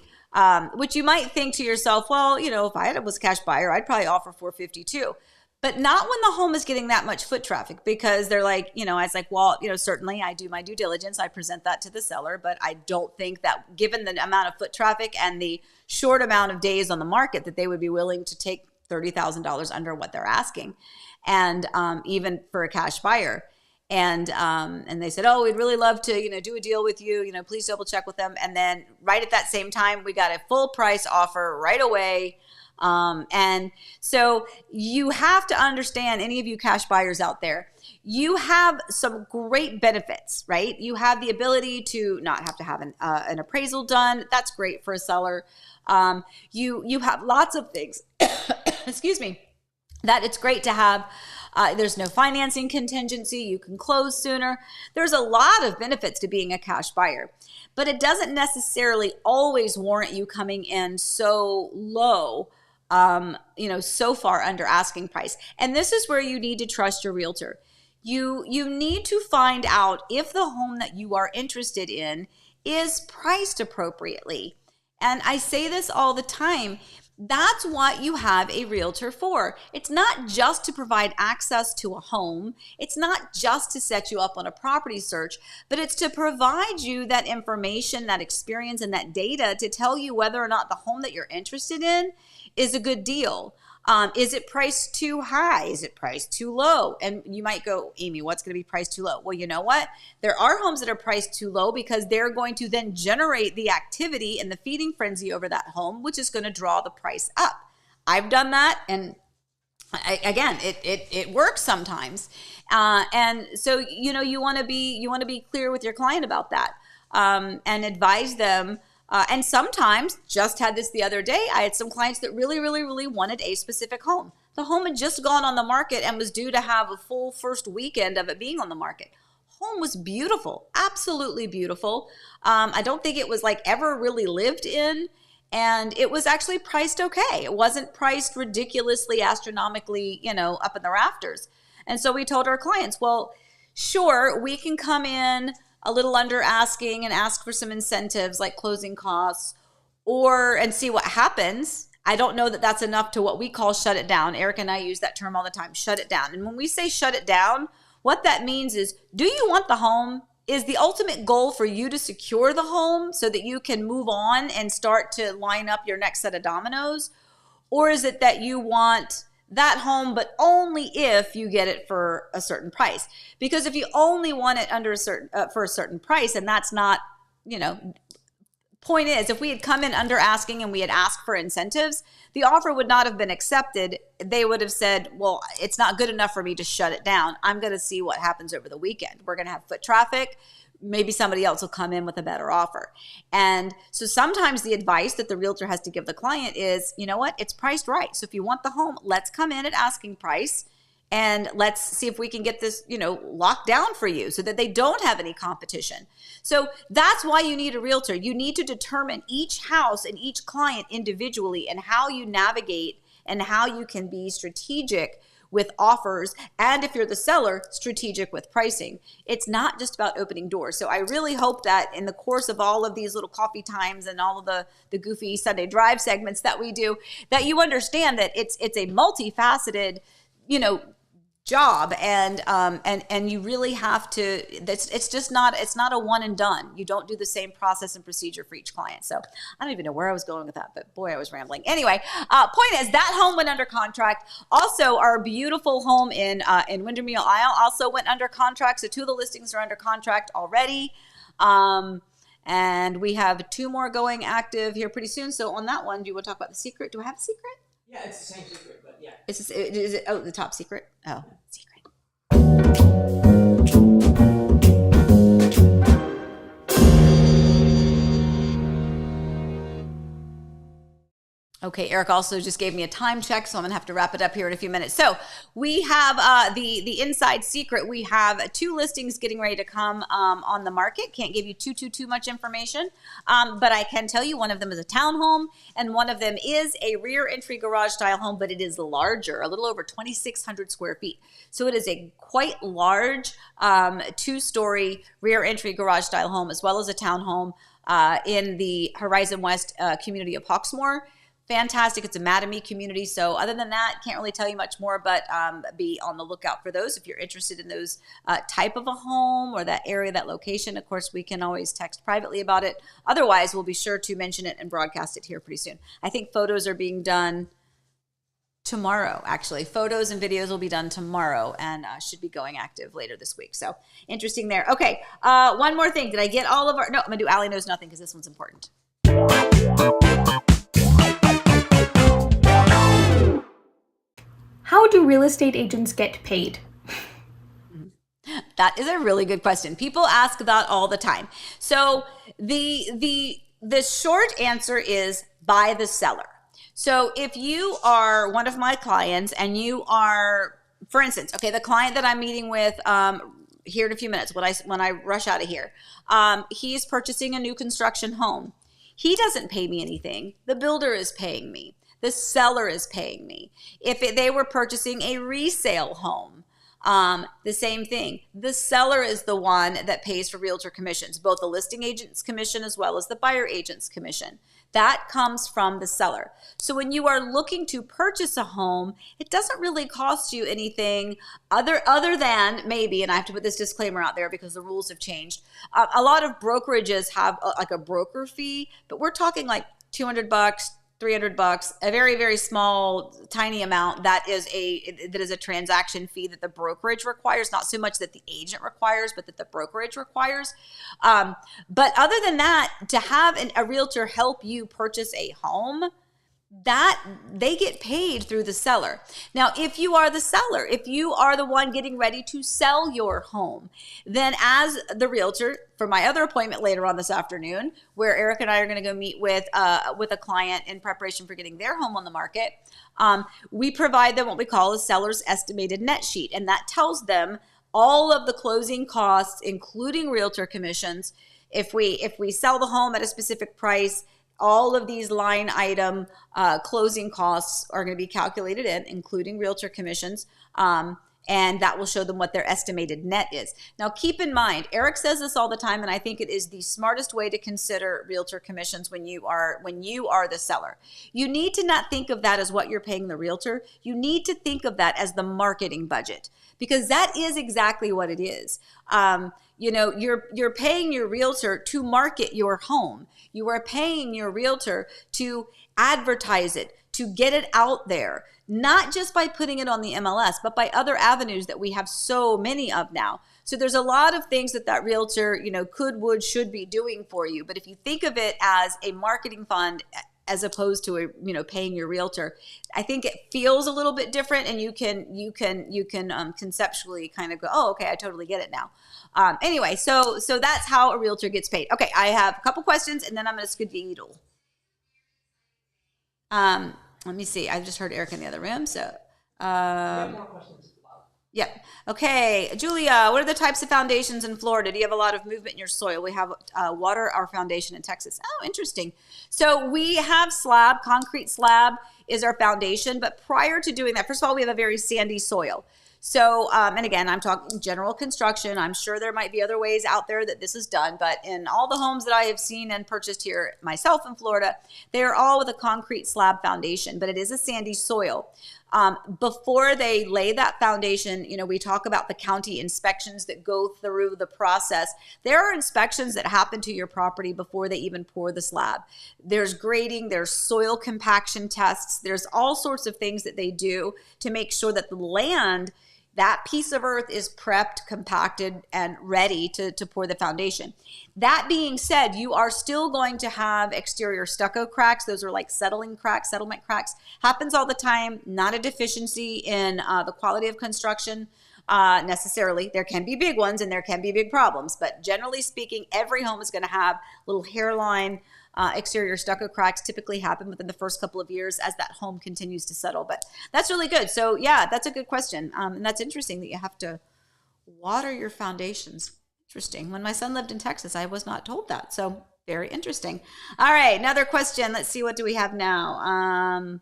Speaker 1: Which you might think to yourself, well, if I was a cash buyer, I'd probably offer $450 too. But not when the home is getting that much foot traffic, because they're I was like, well, certainly I do my due diligence. I present that to the seller, but I don't think that given the amount of foot traffic and the short amount of days on the market that they would be willing to take $30,000 under what they're asking. And even for a cash buyer. And they said, oh, we'd really love to, do a deal with you, please double check with them. And then right at that same time, we got a full price offer right away. And so you have to understand, any of you cash buyers out there, you have some great benefits, right? You have the ability to not have to have an appraisal done. That's great for a seller. You have lots of things, excuse me, that it's great to have. There's no financing contingency. You can close sooner. There's a lot of benefits to being a cash buyer, but it doesn't necessarily always warrant you coming in so low, so far under asking price. And this is where you need to trust your realtor. You need to find out if the home that you are interested in is priced appropriately. And I say this all the time. That's what you have a realtor for. It's not just to provide access to a home. It's not just to set you up on a property search, but it's to provide you that information, that experience, and that data to tell you whether or not the home that you're interested in is a good deal. Is it priced too high? Is it priced too low? And you might go, Amy, what's going to be priced too low? Well, you know what? There are homes that are priced too low because they're going to then generate the activity and the feeding frenzy over that home, which is going to draw the price up. I've done that, and it works sometimes. And so, you want to be clear with your client about that, and advise them. And sometimes, just had this the other day, I had some clients that really, really, really wanted a specific home. The home had just gone on the market and was due to have a full first weekend of it being on the market. Home was beautiful, absolutely beautiful. I don't think it was ever really lived in. and it was actually priced okay. It wasn't priced ridiculously, astronomically, up in the rafters. And so we told our clients, well, sure, we can come in a little under asking and ask for some incentives like closing costs and see what happens. I don't know that that's enough to what we call shut it down. Eric and I use that term all the time, shut it down. And when we say shut it down, what that means is, do you want the home? Is the ultimate goal for you to secure the home so that you can move on and start to line up your next set of dominoes? Or is it that you want that home, but only if you get it for a certain price? Because if you only want it under for a certain price, and that's not, point is, if we had come in under asking and we had asked for incentives, the offer would not have been accepted. They would have said, well, it's not good enough for me to shut it down. I'm going to see what happens over the weekend. We're going to have foot traffic. Maybe somebody else will come in with a better offer. And so sometimes the advice that the realtor has to give the client is, you know what, it's priced right. So if you want the home, let's come in at asking price. And let's see if we can get this, locked down for you so that they don't have any competition. So that's why you need a realtor. You need to determine each house and each client individually and how you navigate and how you can be strategic with offers. And if you're the seller, strategic with pricing. It's not just about opening doors. So I really hope that in the course of all of these little coffee times and all of the goofy Sunday drive segments that we do, that you understand that it's a multifaceted, job, and you really have to, it's not a one and done. You don't do the same process and procedure for each client. So I don't even know where I was going with that, but boy, I was rambling. Anyway, point is that home went under contract. Also, our beautiful home in Windermere, Isle also went under contract. So 2 of the listings are under contract already. And we have 2 more going active here pretty soon. So on that one, do you want to talk about the secret? Do I have a secret?
Speaker 3: Yeah, it's the same secret, but yeah.
Speaker 1: Is it the top secret? Oh, secret. Okay, Eric also just gave me a time check, so I'm gonna have to wrap it up here in a few minutes. So we have the inside secret. We have 2 listings getting ready to come on the market. Can't give you too much information, but I can tell you one of them is a townhome, and one of them is a rear entry garage style home, but it is larger, a little over 2,600 square feet. So it is a quite large 2-story rear entry garage style home, as well as a townhome in the Horizon West community of Hawksmoor. Fantastic. It's a Mattamy community. So other than that, can't really tell you much more, but be on the lookout for those. If you're interested in those type of a home or that area, that location, of course, we can always text privately about it. Otherwise, we'll be sure to mention it and broadcast it here pretty soon. I think photos are being done tomorrow, actually. Photos and videos will be done tomorrow and should be going active later this week. So interesting there. Okay. One more thing. Did I get all of our, no, I'm going to do Allie Knows Nothing because this one's important.
Speaker 4: How do real estate agents get paid?
Speaker 1: That is a really good question. People ask that all the time. So the short answer is by the seller. So if you are one of my clients and you are, for instance, okay, the client that I'm meeting with here in a few minutes when I rush out of here, he's purchasing a new construction home. He doesn't pay me anything. The builder is paying me. The seller is paying me. If they were purchasing a resale home, the same thing. The seller is the one that pays for realtor commissions, both the listing agent's commission as well as the buyer agent's commission. That comes from the seller. So when you are looking to purchase a home, it doesn't really cost you anything other than maybe, and I have to put this disclaimer out there because the rules have changed. A lot of brokerages have like a broker fee, but we're talking like $200, $300, a very, very small, tiny amount that is a transaction fee that the brokerage requires, not so much that the agent requires, but that the brokerage requires. But other than that, to have a realtor help you purchase a home, that they get paid through the seller. Now, if you are the seller, if you are the one getting ready to sell your home, then as the realtor, for my other appointment later on this afternoon, where Eric and I are going to go meet with a client in preparation for getting their home on the market, we provide them what we call a seller's estimated net sheet, and that tells them all of the closing costs, including realtor commissions. If we sell the home at a specific price, all of these line item closing costs are going to be calculated in, including realtor commissions. And that will show them what their estimated net is. Now, keep in mind, Eric says this all the time, and I think it is the smartest way to consider realtor commissions when you are the seller. You need to not think of that as what you're paying the realtor. You need to think of that as the marketing budget, because that is exactly what it is. You're paying your realtor to market your home. You are paying your realtor to advertise it, to get it out there, not just by putting it on the MLS, but by other avenues that we have so many of now. So there's a lot of things that realtor, could, would, should be doing for you. But if you think of it as a marketing fund as opposed to paying your realtor, I think it feels a little bit different, and you can conceptually kind of go, oh, okay, I totally get it now. Anyway, so that's how a realtor gets paid. Okay, I have a couple questions, and then I'm going to skedaddle. Let me see. I just heard Eric in the other room. So,
Speaker 3: more questions.
Speaker 1: Yep. Okay. Julia, what are the types of foundations in Florida? Do you have a lot of movement in your soil? We have water, our foundation in Texas. Oh, interesting. So we have slab, concrete slab is our foundation. But prior to doing that, first of all, we have a very sandy soil. So, and again, I'm talking general construction. I'm sure there might be other ways out there that this is done, but in all the homes that I have seen and purchased here myself in Florida, they are all with a concrete slab foundation, but it is a sandy soil. Before they lay that foundation, we talk about the county inspections that go through the process. There are inspections that happen to your property before they even pour the slab. There's grading, there's soil compaction tests, there's all sorts of things that they do to make sure that the land, that piece of earth, is prepped, compacted, and ready to pour the foundation. That being said, you are still going to have exterior stucco cracks. Those are like settlement cracks. Happens all the time, not a deficiency in the quality of construction necessarily. There can be big ones and there can be big problems, but generally speaking, every home is going to have little hairline exterior stucco cracks. Typically happen within the first couple of years as that home continues to settle. But that's really good. So yeah, that's a good question. And that's interesting that you have to water your foundations. Interesting. When my son lived in Texas, I was not told that. So very interesting. All right, another question. Let's see, what do we have now?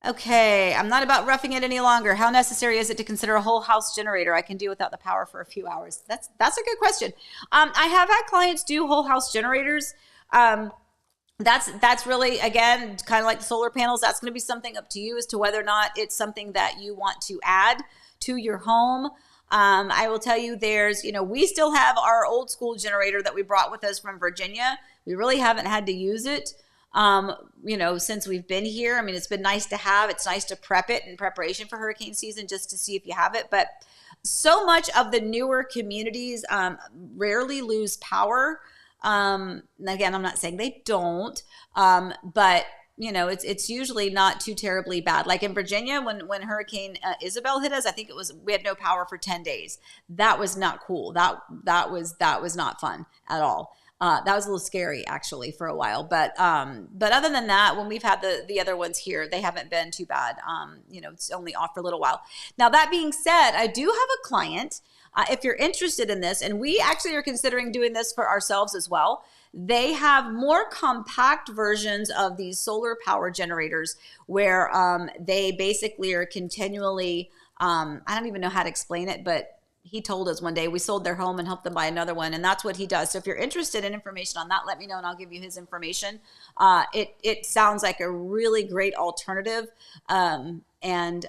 Speaker 1: Okay, I'm not about roughing it any longer. How necessary is it to consider a whole house generator? I can do without the power for a few hours. That's a good question. I have had clients do whole house generators. That's really, again, kind of like the solar panels. That's going to be something up to you as to whether or not it's something that you want to add to your home. I will tell you, we still have our old school generator that we brought with us from Virginia. We really haven't had to use it. Since we've been here. I mean, it's been nice to have. It's nice to prep it in preparation for hurricane season just to see if you have it. But so much of the newer communities rarely lose power. Again, I'm not saying they don't, but it's usually not too terribly bad. Like in Virginia, when Hurricane Isabel hit us, I think we had no power for 10 days. That was not cool. That was not fun at all. That was a little scary actually for a while, but other than that, when we've had the other ones here, they haven't been too bad. It's only off for a little while. Now that being said, I do have a client. If you're interested in this, and we actually are considering doing this for ourselves as well. They have more compact versions of these solar power generators where they basically are continually. I don't even know how to explain it, but he told us one day we sold their home and helped them buy another one, and that's what he does. So if you're interested in information on that, let me know and I'll give you his information. It sounds like a really great alternative, and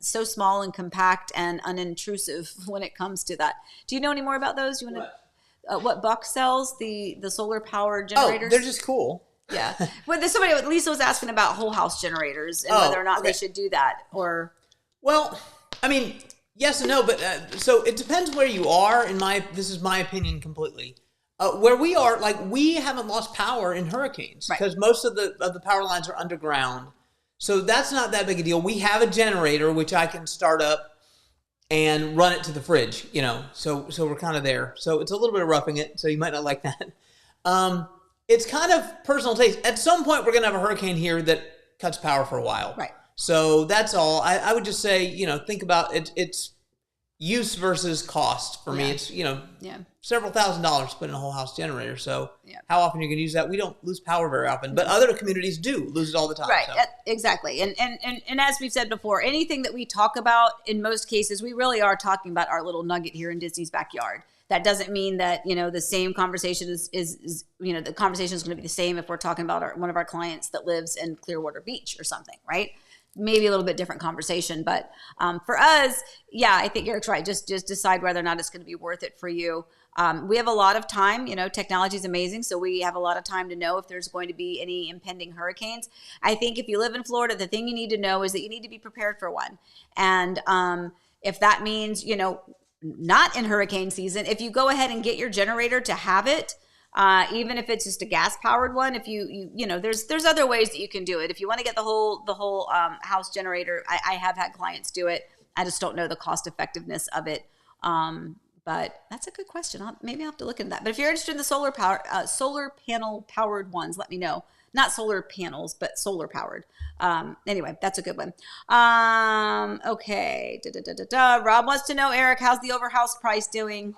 Speaker 1: so small and compact and unintrusive when it comes to that. Do you know any more about those? You want to what Buck sells, the solar power generators?
Speaker 2: Oh, they're just cool.
Speaker 1: Yeah. Well, somebody, Lisa was asking about whole house generators and whether or not they should do that, or.
Speaker 2: Well, I mean, yes and no, but so it depends where you are. This is my opinion completely. Where we are, we haven't lost power in hurricanes because most of the power lines are underground. So that's not that big a deal. We have a generator which I can start up and run it to the fridge, So we're kind of there. So it's a little bit of roughing it. So you might not like that. It's kind of personal taste. At some point, we're going to have a hurricane here that cuts power for a while.
Speaker 1: Right.
Speaker 2: So that's all. I would just say, think about it. use versus cost for me.
Speaker 1: Yeah.
Speaker 2: It's,
Speaker 1: Yeah.
Speaker 2: several $1,000s to put in a whole house generator. So
Speaker 1: Yeah.
Speaker 2: how often are you going to use that? We don't lose power very often, but other communities do lose it all the time.
Speaker 1: Right.
Speaker 2: So.
Speaker 1: Exactly. And as we've said before, anything that we talk about, in most cases, we really are talking about our little nugget here in Disney's backyard. That doesn't mean that, the same conversation is the conversation is going to be the same if we're talking about one of our clients that lives in Clearwater Beach or something, right? Maybe a little bit different conversation, but for us, yeah, I think Eric's right. Just decide whether or not it's going to be worth it for you. We have a lot of time. Technology is amazing, so we have a lot of time to know if there's going to be any impending hurricanes. I think if you live in Florida, the thing you need to know is that you need to be prepared for one. And if that means, not in hurricane season, if you go ahead and get your generator to have it, even if it's just a gas powered one, if there's other ways that you can do it. If you want to get the whole house generator, I have had clients do it. I just don't know the cost effectiveness of it. But that's a good question. Maybe I'll have to look into that. But if you're interested in the solar panel powered ones, let me know. Not solar panels, but solar powered. Anyway, that's a good one. Okay. Rob wants to know, Eric, how's the overhouse price doing?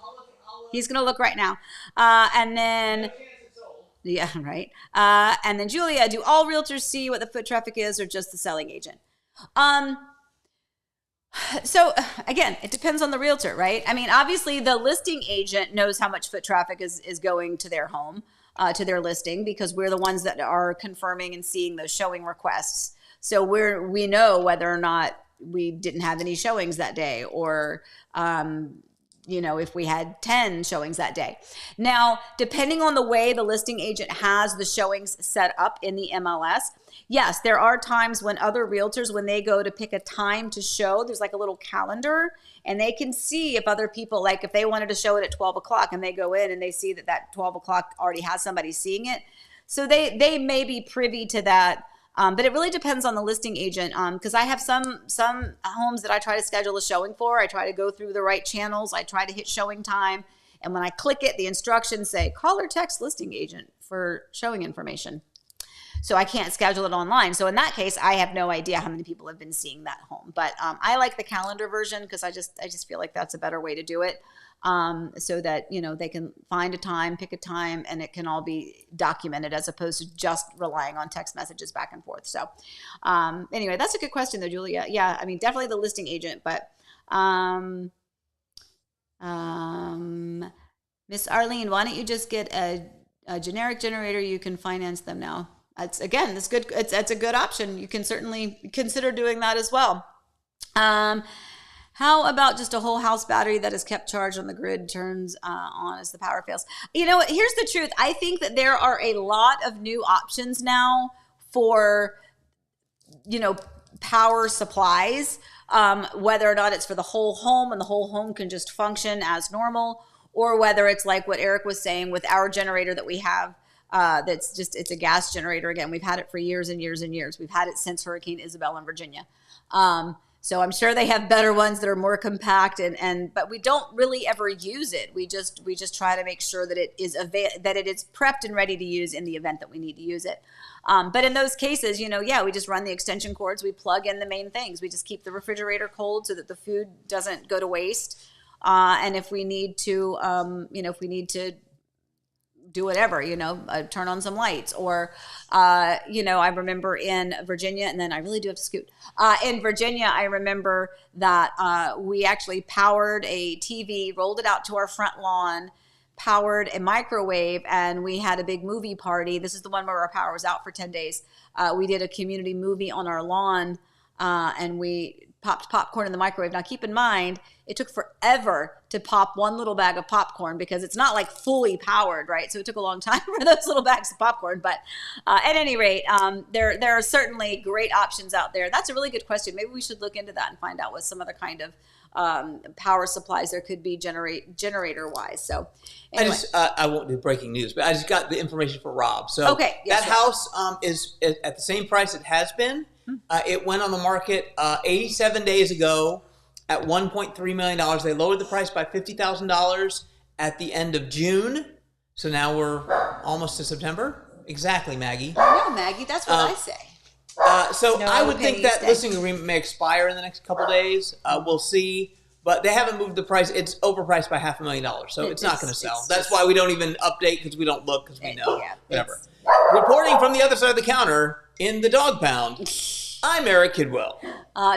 Speaker 1: He's going to look right now. And then, yeah, right. And then Julia, do all realtors see what the foot traffic is or just the selling agent? So again, it depends on the realtor, right? I mean, obviously the listing agent knows how much foot traffic is going to their home, to their listing, because we're the ones that are confirming and seeing those showing requests. So we know whether or not we didn't have any showings that day, or, if we had 10 showings that day. Now, depending on the way the listing agent has the showings set up in the MLS, yes, there are times when other realtors, when they go to pick a time to show, there's like a little calendar, and they can see if other people, like if they wanted to show it at 12 o'clock and they go in and they see that 12 o'clock already has somebody seeing it. So they may be privy to that. But it really depends on the listing agent, because I have some homes that I try to schedule a showing for. I try to go through the right channels. I try to hit showing time. And when I click it, the instructions say, call or text listing agent for showing information. So I can't schedule it online. So in that case, I have no idea how many people have been seeing that home. But I like the calendar version because I just feel like that's a better way to do it. So that, they can find a time, pick a time, and it can all be documented as opposed to just relying on text messages back and forth. So anyway, that's a good question though, Julia. Yeah, I mean, definitely the listing agent, but Miss Arlene, why don't you just get a generic generator? You can finance them now. That's good. That's a good option. You can certainly consider doing that as well. How about just a whole house battery that is kept charged on the grid turns on as the power fails? You know what? Here's the truth. I think that there are a lot of new options now for, power supplies, whether or not it's for the whole home and the whole home can just function as normal, or whether it's like what Eric was saying with our generator that we have. It's a gas generator. Again, we've had it for years and years and years. We've had it since Hurricane Isabel in Virginia. So I'm sure they have better ones that are more compact, but we don't really ever use it. We just try to make sure that it is prepped and ready to use in the event that we need to use it. But in those cases, we just run the extension cords. We plug in the main things. We just keep the refrigerator cold so that the food doesn't go to waste. And if we need to, do whatever, turn on some lights, or, I remember in Virginia, and then I really do have to scoot. In Virginia, I remember that we actually powered a TV, rolled it out to our front lawn, powered a microwave, and we had a big movie party. This is the one where our power was out for 10 days. We did a community movie on our lawn, and we popped popcorn in the microwave. Now, keep in mind, it took forever to pop one little bag of popcorn because it's not like fully powered, right? So it took a long time for those little bags of popcorn. But at any rate, there are certainly great options out there. That's a really good question. Maybe we should look into that and find out what some other kind of power supplies there could be generator-wise. So anyway.
Speaker 2: I won't do breaking news, but I just got the information for Rob. So
Speaker 1: okay, yes,
Speaker 2: that house is at the same price it has been. It went on the market 87 days ago at $1.3 million. They lowered the price by $50,000 at the end of June. So now we're almost to September. Exactly, Maggie.
Speaker 1: Yeah, Maggie, that's what I say.
Speaker 2: So
Speaker 1: No
Speaker 2: I would think that
Speaker 1: stay.
Speaker 2: listing agreement may expire in the next couple days. We'll see. but they haven't moved the price. It's overpriced by $500,000, so it's not going to sell.
Speaker 1: it's
Speaker 2: That's
Speaker 1: just-
Speaker 2: why we don't even update, because we don't look, because we know.
Speaker 1: Yeah,
Speaker 2: Whatever.
Speaker 1: it's-
Speaker 2: Reporting from the other side of the counter in the dog pound, I'm Eric Kidwell.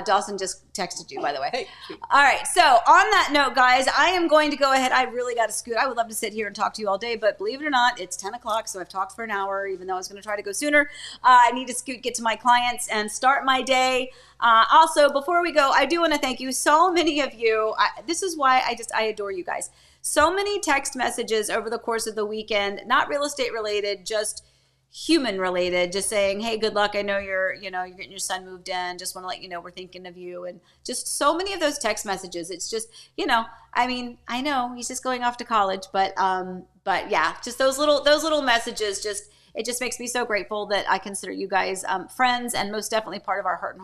Speaker 1: Dawson just texted you, by the way.
Speaker 2: Hey, shoot.
Speaker 1: All right. So on that note, guys, I am going to go ahead. I really got to scoot. I would love to sit here and talk to you all day, but believe it or not, it's 10 o'clock. So I've talked for an hour, even though I was going to try to go sooner. I need to scoot, get to my clients and start my day. Also, before we go, I do want to thank you. So many of you, this is why I adore you guys. So many text messages over the course of the weekend, not real estate related, just human related, just saying, hey, good luck. I know you're getting your son moved in. Just want to let you know we're thinking of you. And just so many of those text messages. It's just, I mean, I know he's just going off to college, but yeah, just those little messages, it just makes me so grateful that I consider you guys friends and most definitely part of our Heart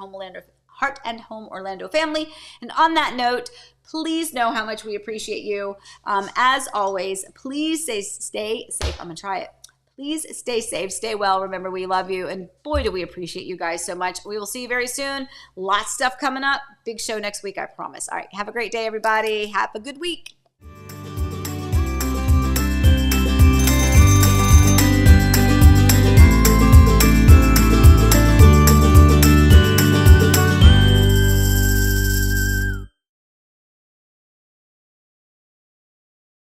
Speaker 1: and Home Orlando family. And on that note, please know how much we appreciate you. As always, please stay safe. I'm gonna try it. Please stay safe, stay well. Remember, we love you. And boy, do we appreciate you guys so much. We will see you very soon. Lots of stuff coming up. Big show next week, I promise. All right. Have a great day, everybody. Have a good week.